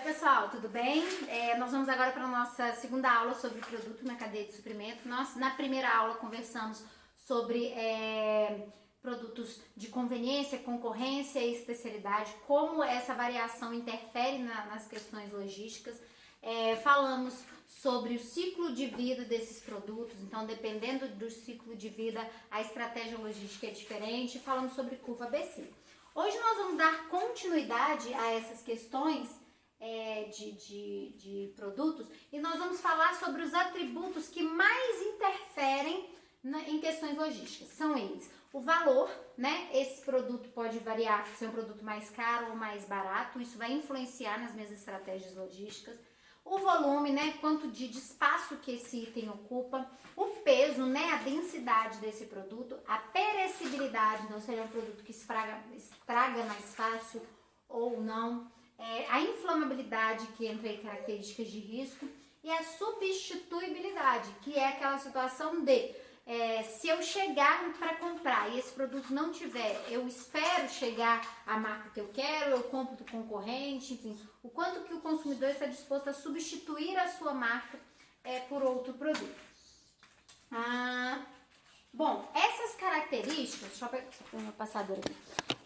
Oi pessoal, tudo bem? Nós vamos agora para a nossa segunda aula sobre produto na cadeia de suprimento. Nós na primeira aula conversamos sobre produtos de conveniência, concorrência e especialidade, como essa variação interfere nas questões logísticas. Falamos sobre o ciclo de vida desses produtos, então dependendo do ciclo de vida a estratégia logística é diferente. Falamos sobre curva ABC. Hoje nós vamos dar continuidade a essas questões de produtos e nós vamos falar sobre os atributos que mais interferem em questões logísticas. São eles: o valor, né? Esse produto pode variar, ser um produto mais caro ou mais barato, isso vai influenciar nas minhas estratégias logísticas. O volume, né? Quanto de espaço que esse item ocupa. O peso, né? A densidade desse produto. A perecibilidade, então seria um produto que estraga mais fácil ou não. A inflamabilidade, que entra em características de risco. E a substituibilidade, que é aquela situação de se eu chegar para comprar e esse produto não tiver, eu espero chegar à marca que eu quero, eu compro do concorrente, enfim, o quanto que o consumidor está disposto a substituir a sua marca por outro produto. Bom, essas características, deixa eu pegar meu passador aqui.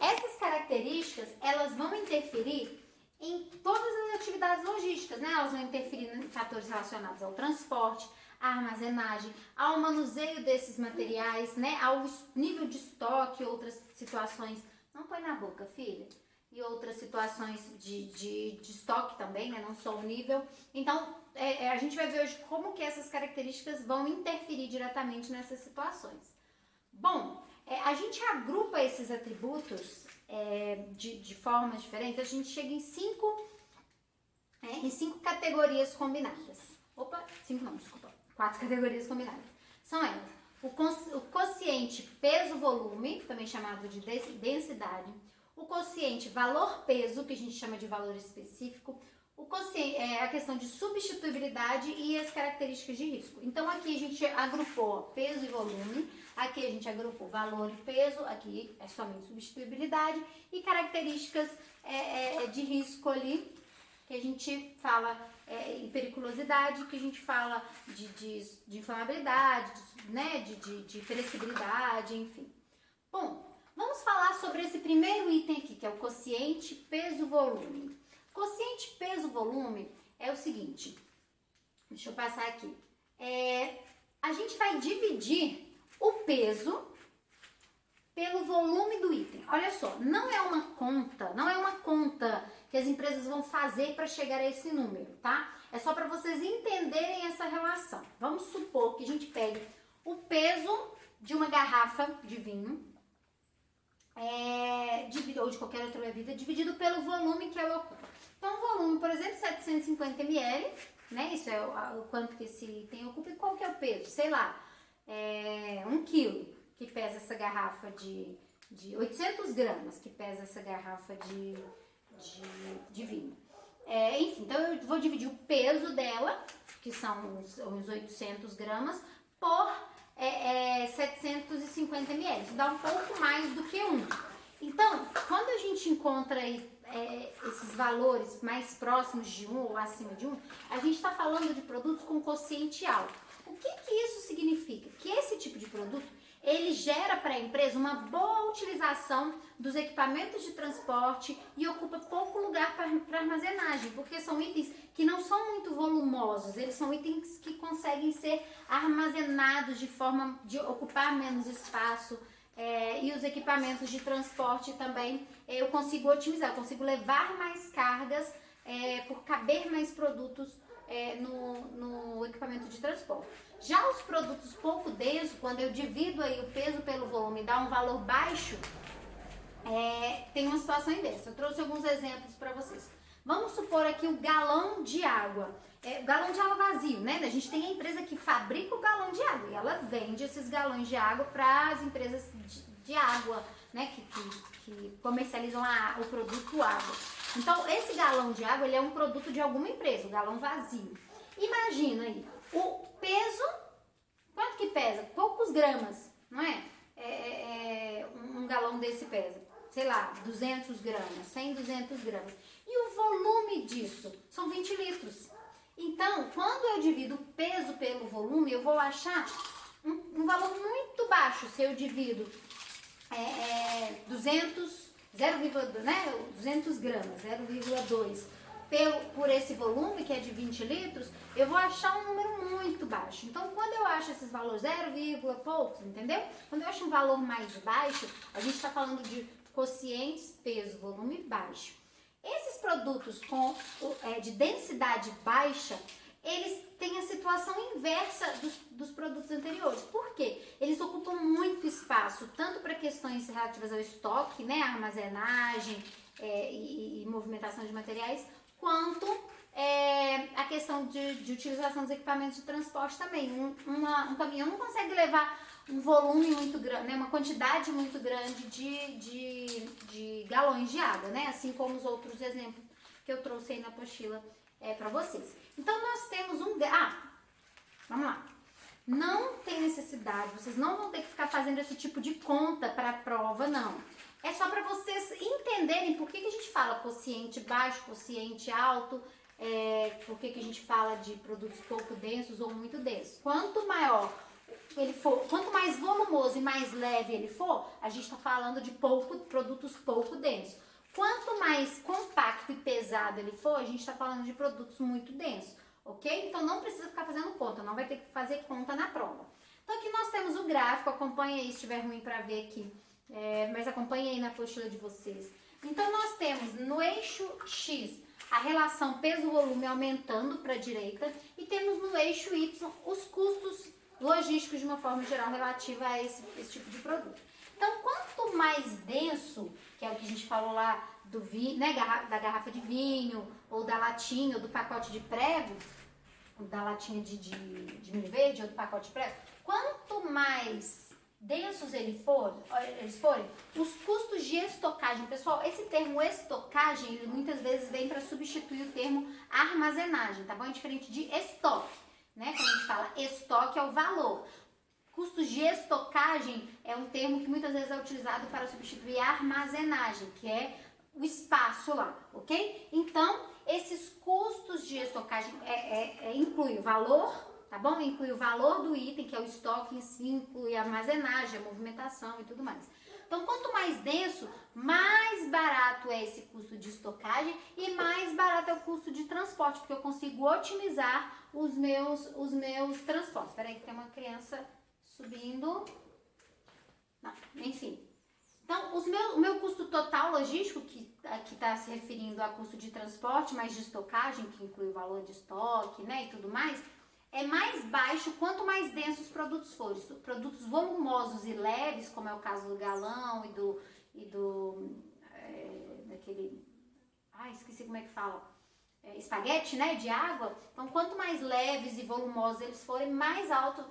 Essas características, elas vão interferir em todas as atividades logísticas, né? Elas vão interferir em fatores relacionados ao transporte, à armazenagem, ao manuseio desses materiais, né? Ao nível de estoque, outras situações. Não põe na boca, filha. E outras situações de estoque também, né? Não só o nível. Então, a gente vai ver hoje como que essas características vão interferir diretamente nessas situações. Bom, a gente agrupa esses atributos de formas diferentes. A gente chega em cinco categorias combinadas. Opa, 5 não, desculpa. 4 categorias combinadas. São elas: o quociente peso-volume, também chamado de densidade. O quociente valor-peso, que a gente chama de valor específico. O quociente, a questão de substituibilidade e as características de risco. Então aqui a gente agrupou peso e volume, aqui a gente agrupou valor e peso, aqui é somente substituibilidade e características de risco ali, que a gente fala em periculosidade, que a gente fala de inflamabilidade, né, de perecibilidade, enfim. Bom, vamos falar sobre esse primeiro item aqui, que é o quociente peso-volume. Quociente peso-volume é o seguinte, deixa eu passar aqui. A gente vai dividir o peso pelo volume do item. Olha só, não é uma conta que as empresas vão fazer para chegar a esse número, tá? É só para vocês entenderem essa relação. Vamos supor que a gente pegue o peso de uma garrafa de vinho, ou de qualquer outra bebida, dividido pelo volume que ela ocupa. Então, o volume, por exemplo, 750 ml, né? Isso é o quanto que esse item ocupa. E qual que é o peso? Sei lá, 1 quilo, que pesa essa garrafa de 800 gramas, que pesa essa garrafa de vinho. Enfim, então eu vou dividir o peso dela, que são uns 800 gramas, por 750 ml. Isso dá um pouco mais do que 1. Então, quando a gente encontra esses valores mais próximos de 1 ou acima de 1, a gente está falando de produtos com quociente alto. O que isso significa? Que esse tipo de produto, ele gera para a empresa uma boa utilização dos equipamentos de transporte e ocupa pouco lugar para armazenagem, porque são itens que não são muito volumosos, eles são itens que conseguem ser armazenados de forma de ocupar menos espaço. E os equipamentos de transporte também eu consigo otimizar, eu consigo levar mais cargas por caber mais produtos no equipamento de transporte. Já os produtos pouco densos, quando eu divido aí o peso pelo volume e dá um valor baixo, tem uma situação dessa. Eu trouxe alguns exemplos para vocês. Vamos supor aqui o galão de água. O galão de água vazio, né? A gente tem a empresa que fabrica o galão de água e ela vende esses galões de água para as empresas de água, né? Que comercializam o produto água. Então, esse galão de água, ele é um produto de alguma empresa, o galão vazio. Imagina aí, o peso, quanto que pesa? Poucos gramas, não é? Um galão desse pesa sei lá, 200 gramas, 100, 200 gramas. E o volume disso são 20 litros. Então, quando eu divido o peso pelo volume, eu vou achar um valor muito baixo. Se eu divido 200, 200 gramas, 0,2 por esse volume, que é de 20 litros, eu vou achar um número muito baixo. Então, quando eu acho esses valores 0, poucos, entendeu? Quando eu acho um valor mais baixo, a gente está falando de quocientes peso, volume baixo. Esses produtos de densidade baixa, eles têm a situação inversa dos produtos anteriores. Por quê? Eles ocupam muito espaço, tanto para questões relativas ao estoque, né, armazenagem e movimentação de materiais, quanto a questão de utilização dos equipamentos de transporte também. Um caminhão não consegue levar um volume muito grande, né, uma quantidade muito grande de galões de água, né, assim como os outros exemplos que eu trouxe aí na apostila para vocês. Então, nós temos vamos lá. Não tem necessidade, vocês não vão ter que ficar fazendo esse tipo de conta para a prova, não. É só para vocês entenderem por que a gente fala quociente baixo, quociente alto, por que a gente fala de produtos pouco densos ou muito densos. Quanto maior ele for, quanto mais volumoso e mais leve ele for, a gente está falando de produtos pouco densos. Quanto mais compacto e pesado ele for, a gente está falando de produtos muito densos, ok? Então não precisa ficar fazendo conta, não vai ter que fazer conta na prova. Então aqui nós temos o gráfico, acompanha aí se estiver ruim para ver aqui, mas acompanha aí na apostila de vocês. Então nós temos no eixo X a relação peso-volume aumentando para a direita e temos no eixo Y os custos logísticos de uma forma geral relativa a esse tipo de produto. Então, quanto mais denso, que é o que a gente falou lá do vinho, né, da garrafa de vinho, ou da latinha, ou do pacote de prego, ou da latinha de milho verde, ou do pacote de prego, quanto mais densos eles forem, os custos de estocagem, pessoal, esse termo estocagem, ele muitas vezes vem para substituir o termo armazenagem, tá bom? É diferente de estoque, né? Quando a gente fala estoque é o valor. Custos de estocagem é um termo que muitas vezes é utilizado para substituir a armazenagem, que é o espaço lá, ok? Então, esses custos de estocagem inclui o valor, tá bom? Inclui o valor do item, que é o estoque em si, inclui a armazenagem, a movimentação e tudo mais. Então, quanto mais denso, mais barato é esse custo de estocagem e mais barato é o custo de transporte, porque eu consigo otimizar os meus transportes. Espera aí que tem uma criança subindo. Não, enfim. Então, o meu custo total logístico, que aqui está se referindo a custo de transporte, mais de estocagem, que inclui o valor de estoque, né, e tudo mais, é mais baixo quanto mais densos os produtos forem. Produtos volumosos e leves, como é o caso do galão daquele... esqueci como é que fala. Espaguete, né, de água. Então, quanto mais leves e volumosos eles forem, mais altos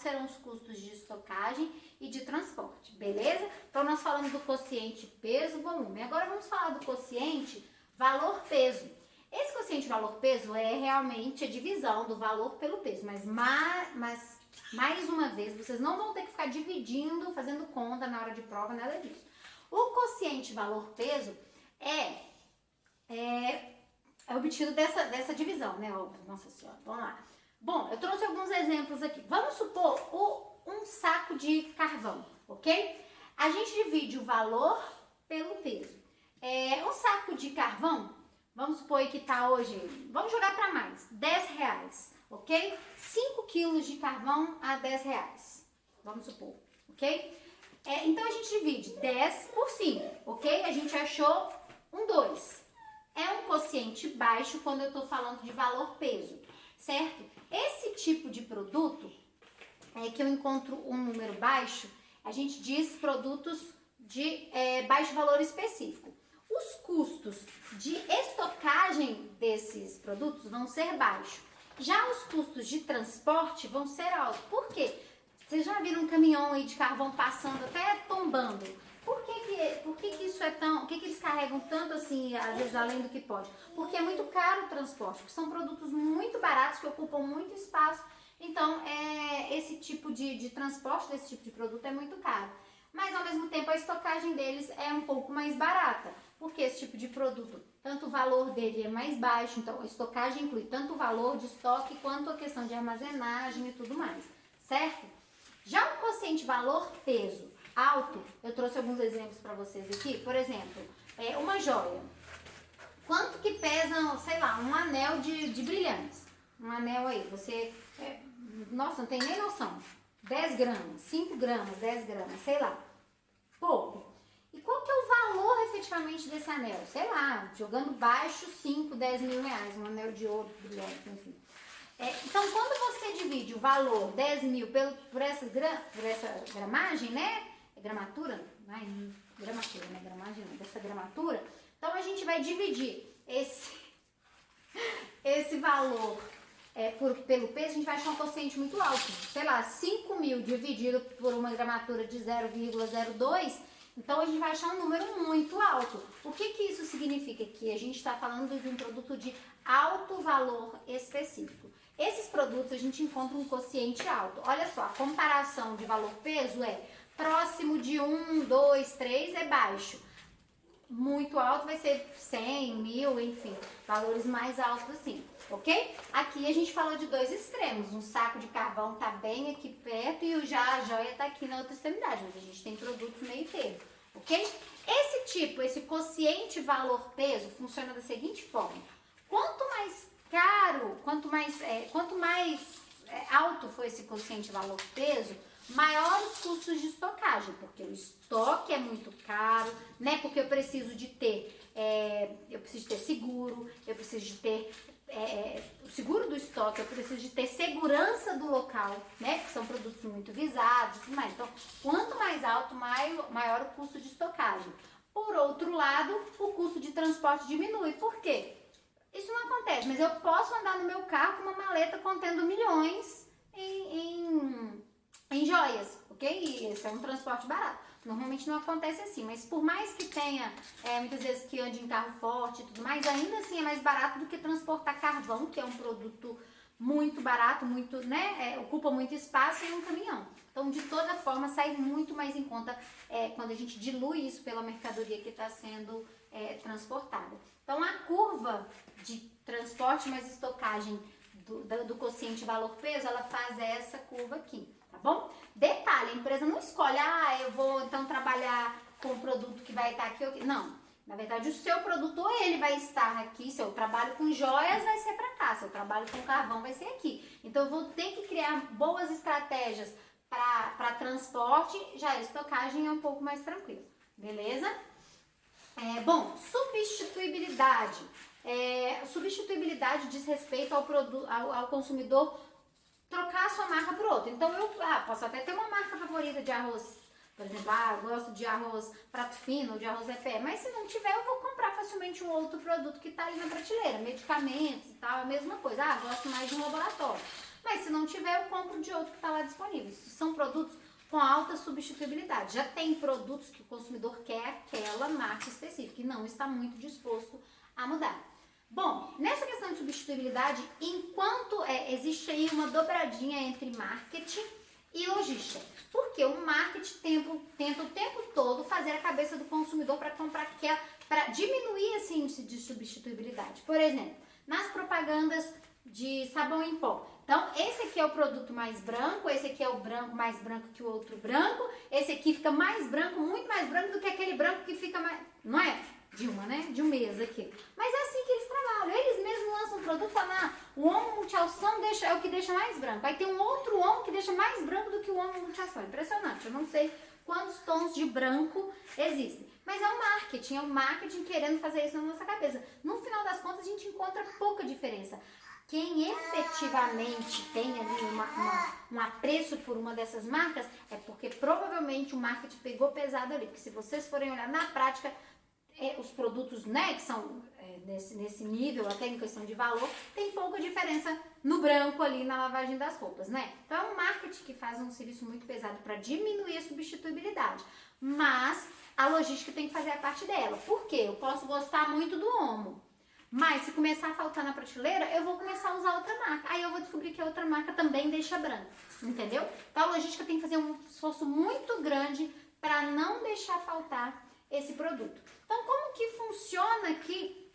serão os custos de estocagem e de transporte, beleza? Então, nós falamos do quociente peso-volume. Agora, vamos falar do quociente valor-peso. Esse quociente valor-peso é realmente a divisão do valor pelo peso, mas mais uma vez, vocês não vão ter que ficar dividindo, fazendo conta na hora de prova, nada disso. O quociente valor-peso é obtido dessa divisão, né? Nossa Senhora, vamos lá. Bom, eu trouxe alguns exemplos aqui. Vamos supor um saco de carvão, ok? A gente divide o valor pelo peso. Um saco de carvão, vamos supor que tá hoje, vamos jogar para mais, R$10, ok? 5 quilos de carvão a R$10, vamos supor, ok? Então a gente divide 10 por 5, ok? A gente achou um 2. É um quociente baixo quando eu estou falando de valor-peso, certo? Esse tipo de produto que eu encontro um número baixo, a gente diz produtos de baixo valor específico. Os custos de estocagem desses produtos vão ser baixos. Já os custos de transporte vão ser altos. Por quê? Vocês já viram um caminhão aí de carvão passando, até tombando? Por que isso é tão... Por que eles carregam tanto assim, às vezes além do que pode? Porque é muito caro o transporte, porque são produtos muito baratos que ocupam muito espaço. Então, esse tipo de transporte desse tipo de produto é muito caro. mas ao mesmo tempo a estocagem deles é um pouco mais barata, porque esse tipo de produto, tanto o valor dele é mais baixo, então a estocagem inclui tanto o valor de estoque quanto a questão de armazenagem e tudo mais, certo? Já o quociente valor-peso alto, eu trouxe alguns exemplos para vocês aqui, por exemplo, uma joia. Quanto que pesa, sei lá, um anel de brilhantes? Um anel aí, você, nossa, não tem nem noção. 10 gramas, 5 gramas, 10 gramas, sei lá. Pouco. E qual que é o valor efetivamente desse anel? Sei lá, jogando baixo, 5, 10 mil reais, um anel de ouro brilhante, enfim. Então, quando você divide o valor 10 mil por essa gramagem, né? Gramatura? Ai, gramatura, né? Gramagem não, dessa gramatura. Então, a gente vai dividir esse valor pelo peso, a gente vai achar um quociente muito alto. Sei lá, 5 mil dividido por uma gramatura de 0,02, então a gente vai achar um número muito alto. O que que isso significa? Que a gente está falando de um produto de alto valor específico. Esses produtos a gente encontra um quociente alto. Olha só, a comparação de valor-peso é próximo de 1, 2, 3 é baixo. Muito alto vai ser 100, 1000, enfim, valores mais altos assim, ok? Aqui a gente falou de dois extremos, um saco de carvão tá bem aqui perto e a joia tá aqui na outra extremidade, mas a gente tem produto meio termo, ok? Esse quociente valor-peso funciona da seguinte forma: quanto mais caro, quanto mais alto for esse quociente valor-peso, maior os custos de estocagem, porque o estoque é muito caro, né? Porque eu preciso de ter seguro, eu preciso de ter o seguro do estoque, eu preciso de ter segurança do local, né? Que são produtos muito visados e tudo mais. Então, quanto mais alto, maior o custo de estocagem. Por outro lado, o custo de transporte diminui. Por quê? Isso não acontece, mas eu posso andar no meu carro com uma maleta contendo milhões em joias, ok? E esse é um transporte barato. Normalmente não acontece assim, mas por mais que tenha, muitas vezes que ande em carro forte e tudo mais, ainda assim é mais barato do que transportar carvão, que é um produto muito barato, muito, né? Ocupa muito espaço em um caminhão. Então, de toda forma, sai muito mais em conta quando a gente dilui isso pela mercadoria que está sendo transportada. Então, a curva de transporte mais estocagem do quociente valor-peso, ela faz essa curva aqui, tá bom? Detalhe, a empresa não escolhe, eu vou então trabalhar com o produto que vai estar aqui ou aqui. Não, na verdade o seu produto ou ele vai estar aqui, se eu trabalho com joias vai ser para cá, se eu trabalho com carvão vai ser aqui. Então eu vou ter que criar boas estratégias para transporte, já a estocagem é um pouco mais tranquilo, beleza? Bom, substituibilidade. Substituibilidade diz respeito ao consumidor trocar a sua marca por outra. Então eu posso até ter uma marca favorita de arroz, por exemplo, eu gosto de arroz prato fino ou de arroz repé, mas se não tiver eu vou comprar facilmente um outro produto que está ali na prateleira, medicamentos e tal, a mesma coisa. Gosto mais de um laboratório, mas se não tiver eu compro de outro que está lá disponível. Isso são produtos com alta substituibilidade. Já tem produtos que o consumidor quer aquela marca específica e não está muito disposto a mudar. Bom, nessa questão de substituibilidade, enquanto existe aí uma dobradinha entre marketing e logística, porque o marketing tenta o tempo todo fazer a cabeça do consumidor para comprar para diminuir esse índice de substituibilidade. Por exemplo, nas propagandas de sabão em pó. Então, esse aqui é o produto mais branco, esse aqui é o branco mais branco que o outro branco, esse aqui fica mais branco, muito mais branco do que aquele branco que fica mais... Não é? De um mês aqui. Mas é assim que eles trabalham. Eles mesmos lançam um produto falando, o homo multiação é o que deixa mais branco. Aí tem um outro homo que deixa mais branco do que o homo multiação. Impressionante. Eu não sei quantos tons de branco existem. Mas é o marketing querendo fazer isso na nossa cabeça. No final das contas, a gente encontra pouca diferença. Quem efetivamente tem ali um apreço por uma dessas marcas é porque provavelmente o marketing pegou pesado ali. Porque se vocês forem olhar na prática, os produtos, né, que são nesse nível, até em questão de valor, tem pouca diferença no branco ali na lavagem das roupas, né? Então é um marketing que faz um serviço muito pesado para diminuir a substituibilidade. Mas a logística tem que fazer a parte dela. Por quê? Eu posso gostar muito do Omo, mas se começar a faltar na prateleira, eu vou começar a usar outra marca. Aí eu vou descobrir que a outra marca também deixa branco, entendeu? Então a logística tem que fazer um esforço muito grande para não deixar faltar esse produto. Então, como que funciona aqui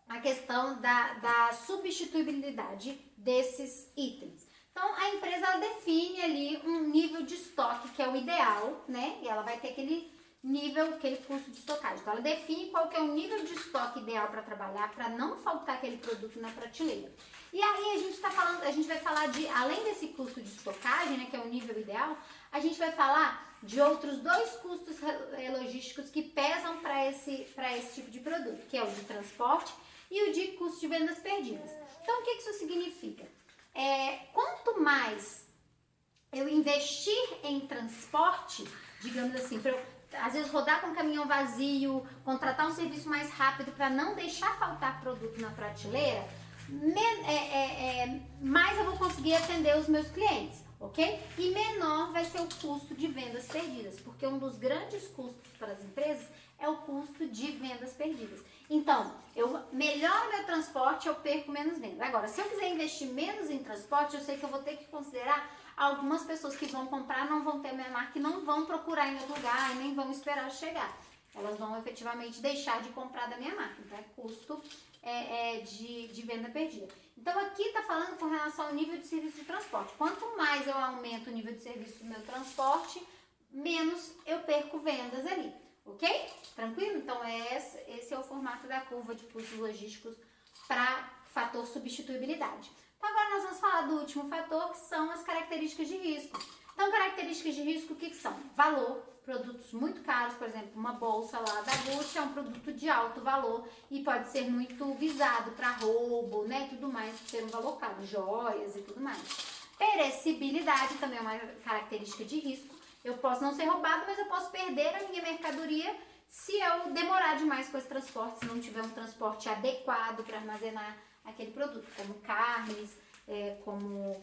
a questão da substituibilidade desses itens? Então, a empresa ela define ali um nível de estoque que é o ideal, né? E ela vai ter aquele nível, aquele custo de estocagem. Então, ela define qual que é o nível de estoque ideal para trabalhar, para não faltar aquele produto na prateleira. E aí a gente vai falar de, além desse custo de estocagem, né, que é o nível ideal, a gente vai falar de outros dois custos logísticos que pesam para esse tipo de produto, que é o de transporte e o de custo de vendas perdidas. Então, o que isso significa? Quanto mais eu investir em transporte, digamos assim, para eu, às vezes, rodar com um caminhão vazio, contratar um serviço mais rápido para não deixar faltar produto na prateleira, mais eu vou conseguir atender os meus clientes, ok? E menor vai ser o custo de vendas perdidas, porque um dos grandes custos para as empresas é o custo de vendas perdidas. Então, eu melhoro meu transporte, eu perco menos vendas. Agora, se eu quiser investir menos em transporte, eu sei que eu vou ter que considerar algumas pessoas que vão comprar, não vão ter minha marca e não vão procurar em outro lugar e nem vão esperar chegar. Elas vão efetivamente deixar de comprar da minha marca. Então, é custo de venda perdida. Então, aqui está falando com relação ao nível de serviço de transporte. Quanto mais eu aumento o nível de serviço do meu transporte, menos eu perco vendas ali. Ok? Tranquilo? Então, esse é o formato da curva de custos logísticos para fator substituibilidade. Então, agora nós vamos falar do último fator, que são as características de risco. Então, características de risco, o que são? Valor, produtos muito caros, por exemplo, uma bolsa lá da Gucci é um produto de alto valor e pode ser muito visado para roubo, né, tudo mais, ser um valor caro, joias e tudo mais. Perecibilidade também é uma característica de risco. Eu posso não ser roubado, mas eu posso perder a minha mercadoria se eu demorar demais com esse transporte, se não tiver um transporte adequado para armazenar aquele produto, como carnes, como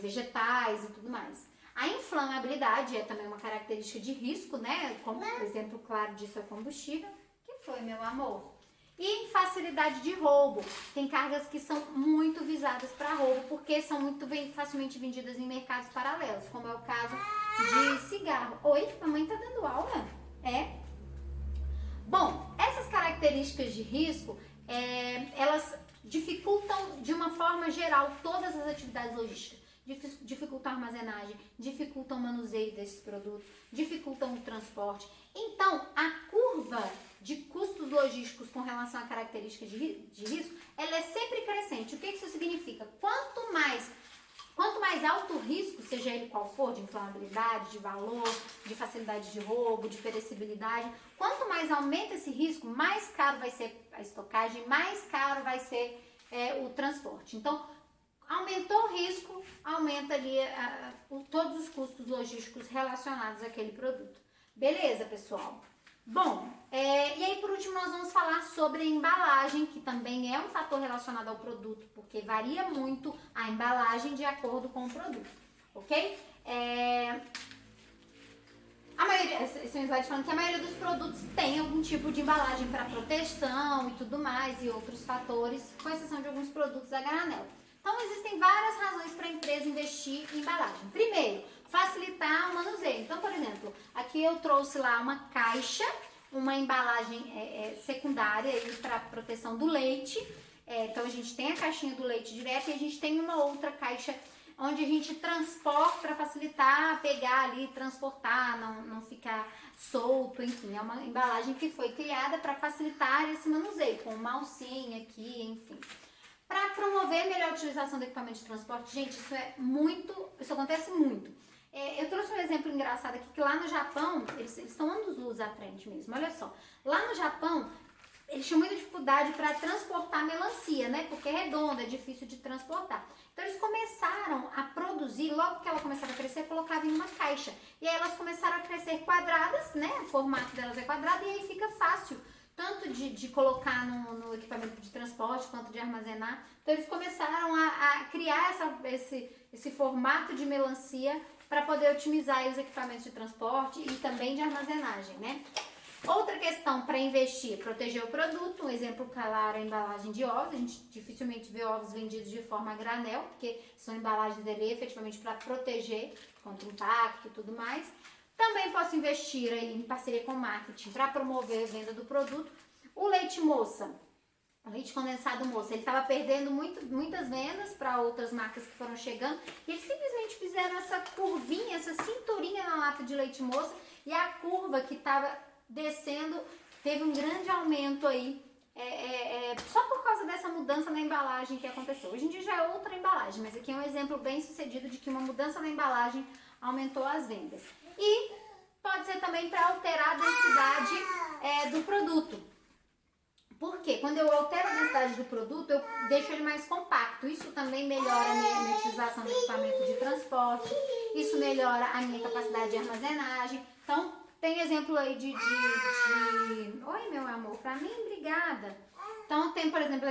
vegetais e tudo mais. A inflamabilidade é também uma característica de risco, né? Como exemplo claro disso é o combustível. Que foi, meu amor? E facilidade de roubo. Tem cargas que são muito visadas para roubo, porque são muito facilmente vendidas em mercados paralelos, como é o caso de cigarro. Oi, mamãe tá dando aula? Bom, essas características de risco, elas dificultam de uma forma geral todas as atividades logísticas. Dificultam a armazenagem, dificultam o manuseio desses produtos, dificultam o transporte. Então, a curva de custos logísticos com relação a características de risco, ela é sempre crescente. O que isso significa? Quanto mais alto o risco, seja ele qual for, de inflamabilidade, de valor, de facilidade de roubo, de perecibilidade, quanto mais aumenta esse risco, mais caro vai ser a estocagem, mais caro vai ser o transporte. Então, aumentou o risco, aumenta ali todos os custos logísticos relacionados àquele produto. Beleza, pessoal? Bom, e aí por último nós vamos falar sobre a embalagem, que também é um fator relacionado ao produto, porque varia muito a embalagem de acordo com o produto, ok? Esse é um slide falando que a maioria dos produtos tem algum tipo de embalagem para proteção e tudo mais, e outros fatores, com exceção de alguns produtos a granel. Então, existem várias razões para a empresa investir em embalagem. Primeiro, facilitar o manuseio. Então, por exemplo, aqui eu trouxe lá uma caixa, uma embalagem secundária para proteção do leite. Então, a gente tem a caixinha do leite direto e a gente tem uma outra caixa onde a gente transporta para facilitar, pegar ali, transportar, não ficar solto, enfim. É uma embalagem que foi criada para facilitar esse manuseio, com uma alcinha aqui, enfim. Para promover a melhor utilização do equipamento de transporte, gente, isso acontece muito. Eu trouxe um exemplo engraçado aqui, que lá no Japão, eles estão anos-luz à frente mesmo, olha só. Lá no Japão, eles tinham muita dificuldade para transportar melancia, né? Porque é redonda, é difícil de transportar. Então eles começaram a produzir, logo que ela começava a crescer, colocava em uma caixa. E aí elas começaram a crescer quadradas, né? O formato delas é quadrado e aí fica fácil tanto de colocar no equipamento de transporte, quanto de armazenar. Então, eles começaram a criar esse formato de melancia para poder otimizar os equipamentos de transporte e também de armazenagem, né? Outra questão para investir, proteger o produto. Um exemplo claro é a embalagem de ovos. A gente dificilmente vê ovos vendidos de forma a granel, porque são embalagens ali efetivamente para proteger contra impacto e tudo mais. Também posso investir aí em parceria com marketing para promover a venda do produto. O leite moça, o leite condensado moça, ele estava perdendo muitas vendas para outras marcas que foram chegando. E eles simplesmente fizeram essa curvinha, essa cinturinha na lata de leite moça. E a curva que estava descendo teve um grande aumento aí. Só por causa dessa mudança na embalagem que aconteceu. Hoje em dia já é outra embalagem, mas aqui é um exemplo bem sucedido de que uma mudança na embalagem aumentou as vendas. E pode ser também para alterar a densidade do produto. Por quê? Quando eu altero a densidade do produto, eu deixo ele mais compacto. Isso também melhora a minha utilização do equipamento de transporte. Isso melhora a minha capacidade de armazenagem. Então, tem exemplo aí Oi, meu amor, pra mim, obrigada. Então, tem, por exemplo,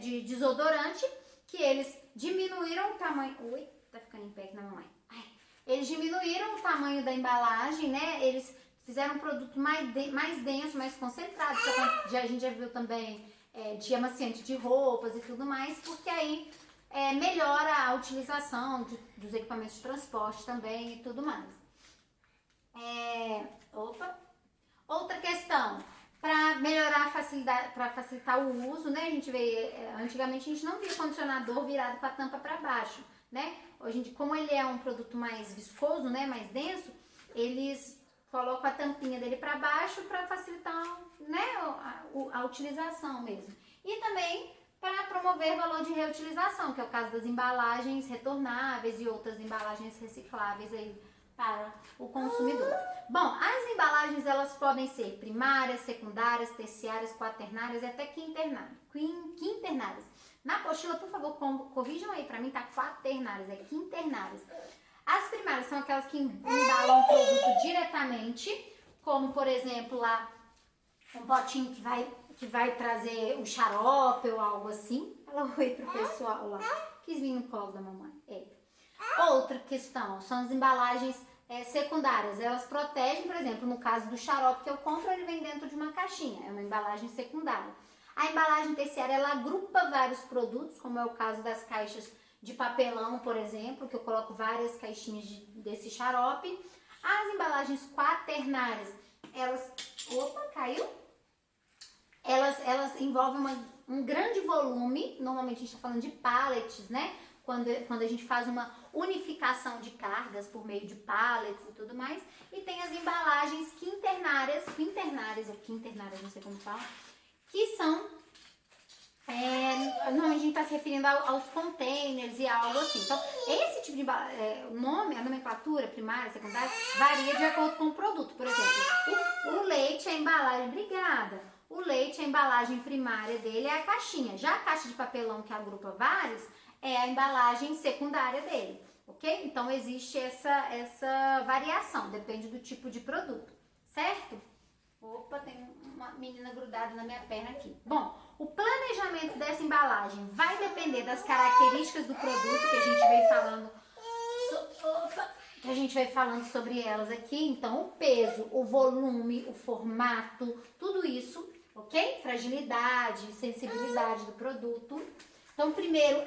de desodorante, que eles diminuíram o tamanho... Oi, tá ficando em pé aqui na mamãe. Eles diminuíram o tamanho da embalagem, né? Eles fizeram um produto mais denso, mais concentrado. A gente já viu também de amaciante de roupas e tudo mais, porque aí melhora a utilização dos equipamentos de transporte também e tudo mais. Outra questão, para melhorar a facilidade, para facilitar o uso, né? A gente vê, antigamente a gente não via condicionador virado com a tampa para baixo, né? Hoje em dia, como ele é um produto mais viscoso, né, mais denso, eles colocam a tampinha dele para baixo para facilitar, né, a utilização mesmo. E também para promover valor de reutilização, que é o caso das embalagens retornáveis e outras embalagens recicláveis aí para o consumidor. Bom, as embalagens elas podem ser primárias, secundárias, terciárias, quaternárias e até quinternárias. Na apostila, por favor, corrijam aí, para mim tá quaternárias, é quinternárias. As primárias são aquelas que embalam o produto diretamente, como por exemplo lá um potinho que vai trazer o xarope ou algo assim. Fala oi pro pessoal lá. Quis vir no colo da mamãe. Outra questão são as embalagens secundárias. Elas protegem, por exemplo, no caso do xarope que eu compro, ele vem dentro de uma caixinha. É uma embalagem secundária. A embalagem terciária, ela agrupa vários produtos, como é o caso das caixas de papelão, por exemplo, que eu coloco várias caixinhas desse xarope. As embalagens quaternárias, elas... Opa, caiu? Elas envolvem um grande volume, normalmente a gente está falando de pallets, né? Quando a gente faz uma unificação de cargas por meio de pallets e tudo mais. E tem as embalagens quinternárias, não sei como fala, que são, não, a gente está se referindo aos containers e algo assim. Então, esse tipo de embalagem, a nomenclatura primária, secundária, varia de acordo com o produto. Por exemplo, o leite, a embalagem, obrigada. O leite, a embalagem primária dele é a caixinha. Já a caixa de papelão que agrupa vários, é a embalagem secundária dele, ok? Então, existe essa variação, depende do tipo de produto, certo? Opa, tem uma menina grudada na minha perna aqui. Bom, o planejamento dessa embalagem vai depender das características do produto que a gente vem falando sobre elas aqui. Então, o peso, o volume, o formato, tudo isso, ok? Fragilidade, sensibilidade do produto. Então, primeiro,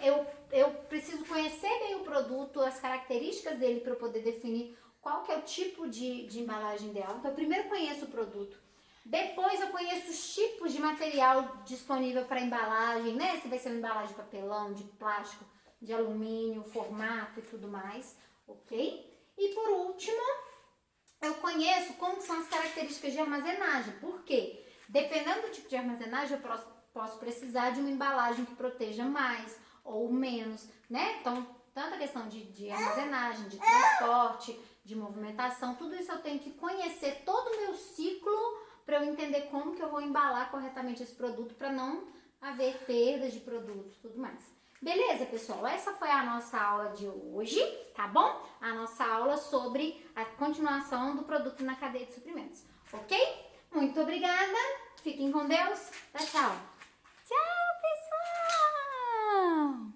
eu preciso conhecer bem o produto, as características dele para eu poder definir qual que é o tipo de embalagem ideal. Então, eu primeiro conheço o produto. Depois, eu conheço os tipos de material disponível para embalagem, né? Se vai ser uma embalagem de papelão, de plástico, de alumínio, formato e tudo mais, ok? E por último, eu conheço como são as características de armazenagem. Por quê? Dependendo do tipo de armazenagem, eu posso precisar de uma embalagem que proteja mais ou menos, né? Então, tanto a questão de armazenagem, de transporte, de movimentação, tudo isso eu tenho que conhecer todo o meu ciclo para eu entender como que eu vou embalar corretamente esse produto para não haver perdas de produtos e tudo mais. Beleza, pessoal? Essa foi a nossa aula de hoje, tá bom? A nossa aula sobre a continuação do produto na cadeia de suprimentos, ok? Muito obrigada, fiquem com Deus, tchau, tchau! Tchau, pessoal!